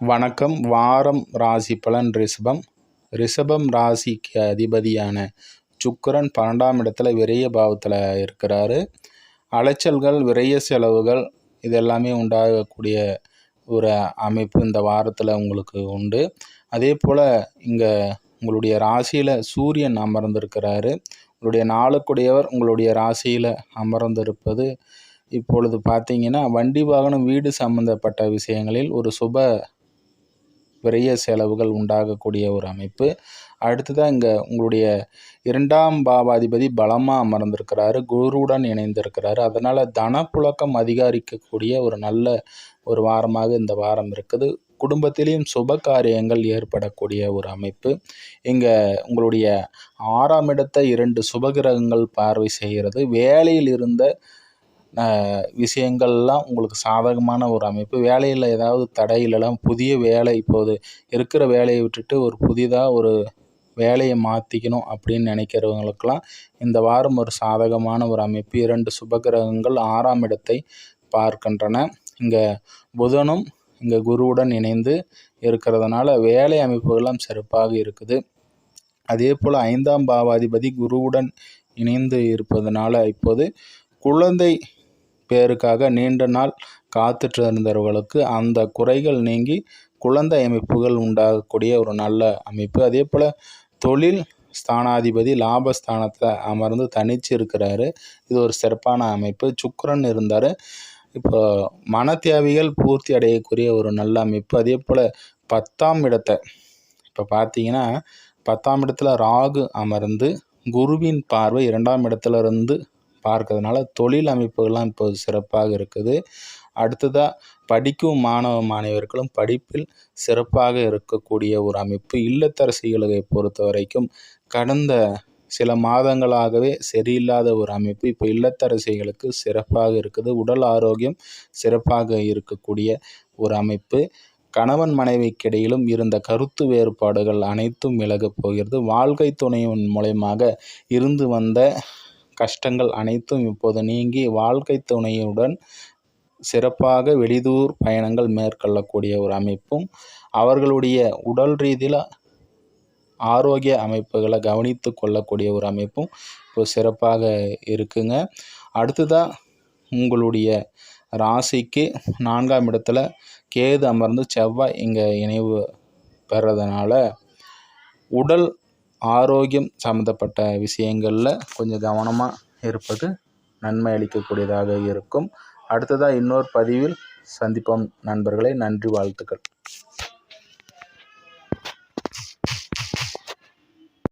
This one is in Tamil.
வணக்கம். வாரம் ராசி பலன் ரிஷபம். ரிஷபம் ராசிக்கு அதிபதியான சுக்கிரன் 12ஆம் இடத்துல விரய பாவத்தில் இருக்கிறாரு. அலைச்சல்கள், விரய செலவுகள் இதெல்லாமே உண்டாகக்கூடிய ஒரு அமைப்பு இந்த வாரத்தில் உங்களுக்கு உண்டு. அதே போல் இங்கே உங்களுடைய ராசியில் சூரியன் அமர்ந்திருக்கிறாரு. உங்களுடைய நாளுக்குடையவர் உங்களுடைய ராசியில் அமர்ந்திருப்பது இப்பொழுது பார்த்தீங்கன்னா வண்டி வாகனம் வீடு சம்பந்தப்பட்ட விஷயங்களில் ஒரு சுப விரைய செலவுகள் உண்டாகக்கூடிய ஒரு அமைப்பு. அடுத்ததாக இங்கே உங்களுடைய 2ஆம் பாவாதிபதி பலமாக அமர்ந்திருக்கிறாரு, குருவுடன் இணைந்திருக்கிறாரு. அதனால் தனப்புழக்கம் அதிகரிக்கக்கூடிய ஒரு நல்ல ஒரு வாரமாக இந்த வாரம் இருக்குது. குடும்பத்திலையும் சுப காரியங்கள் ஏற்படக்கூடிய ஒரு அமைப்பு. இங்கே உங்களுடைய 6ஆம் இடத்தை 2 சுபகிரகங்கள் பார்வை செய்கிறது. வேலையில் இருந்த விஷயங்கள்லாம் உங்களுக்கு சாதகமான ஒரு அமைப்பு. வேலையில் ஏதாவது தடையிலலாம் புதிய வேலை, இப்போது இருக்கிற வேலையை விட்டுட்டு ஒரு புதிதாக ஒரு வேலையை மாற்றிக்கணும் அப்படின்னு நினைக்கிறவங்களுக்கெல்லாம் இந்த வாரம் ஒரு சாதகமான ஒரு அமைப்பு. 2 சுபகிரகங்கள் 6ஆம் இடத்தை பார்க்கின்றன. இங்கே புதனும் இங்கே குருவுடன் இணைந்து இருக்கிறதுனால வேலை அமைப்புகள்லாம் சிறப்பாக இருக்குது. அதே போல் 5ஆம் பாவாதிபதி குருவுடன் இணைந்து இருப்பதனால இப்போது குழந்தை பேருக்காக நீண்ட நாள் காத்துட்டு இருந்தவர்களுக்கு அந்த குறைகள் நீங்கி குழந்தை அமைப்புகள் உண்டாகக்கூடிய ஒரு நல்ல அமைப்பு. அதே போல் தொழில் ஸ்தானாதிபதி லாபஸ்தானத்தில் அமர்ந்து தனிச்சு இருக்கிறாரு. இது ஒரு சிறப்பான அமைப்பு. சுக்கிரன் இருந்தார். இப்போ மன தேவைகள் பூர்த்தி அடையக்கூடிய ஒரு நல்ல அமைப்பு. அதே போல் 10ஆம் இடத்தை இப்போ பார்த்தீங்கன்னா 10ஆம் இடத்துல ராகு அமர்ந்து குருவின் பார்வை 2ஆம் இடத்துல இருந்து பார்க்கறதுனால தொழில் அமைப்புகள்லாம் இப்போது சிறப்பாக இருக்குது. அடுத்ததாக படிக்கும் மாணவ மாணவியர்களும் படிப்பில் சிறப்பாக இருக்கக்கூடிய ஒரு அமைப்பு. இல்லத்தரசிகளை பொறுத்த வரைக்கும் கடந்த சில மாதங்களாகவே சரியில்லாத ஒரு அமைப்பு. இப்போ இல்லத்தரசிகளுக்கு சிறப்பாக இருக்குது. உடல் ஆரோக்கியம் சிறப்பாக இருக்கக்கூடிய ஒரு அமைப்பு. கணவன் மனைவிக்கிடையிலும் இருந்த கருத்து வேறுபாடுகள் அனைத்தும் விலகப் போகிறது. வாழ்க்கை துணையின் மூலமாக இருந்து வந்த கஷ்டங்கள் அனைத்தும் இப்போது நீங்கி வாழ்க்கை துணையுடன் சிறப்பாக வெளிதூர் பயணங்கள் மேற்கொள்ளக்கூடிய ஒரு அமைப்பும், அவர்களுடைய உடல் ரீதியில் ஆரோக்கிய அமைப்புகளை கவனித்து கொள்ளக்கூடிய ஒரு அமைப்பும் இப்போ சிறப்பாக இருக்குங்க. அடுத்ததாக உங்களுடைய ராசிக்கு 4ஆம் இடத்துல கேது அமர்ந்து செவ்வாய் இங்கே இணைவு பெறதுனால உடல் ஆரோக்கியம் சம்மந்தப்பட்ட விஷயங்களில் கொஞ்சம் கவனமாக இருப்பது நன்மை அளிக்கக்கூடியதாக இருக்கும். அடுத்ததாக இன்னொரு பதிவில் சந்திப்போம் நண்பர்களே. நன்றி, வாழ்த்துக்கள்.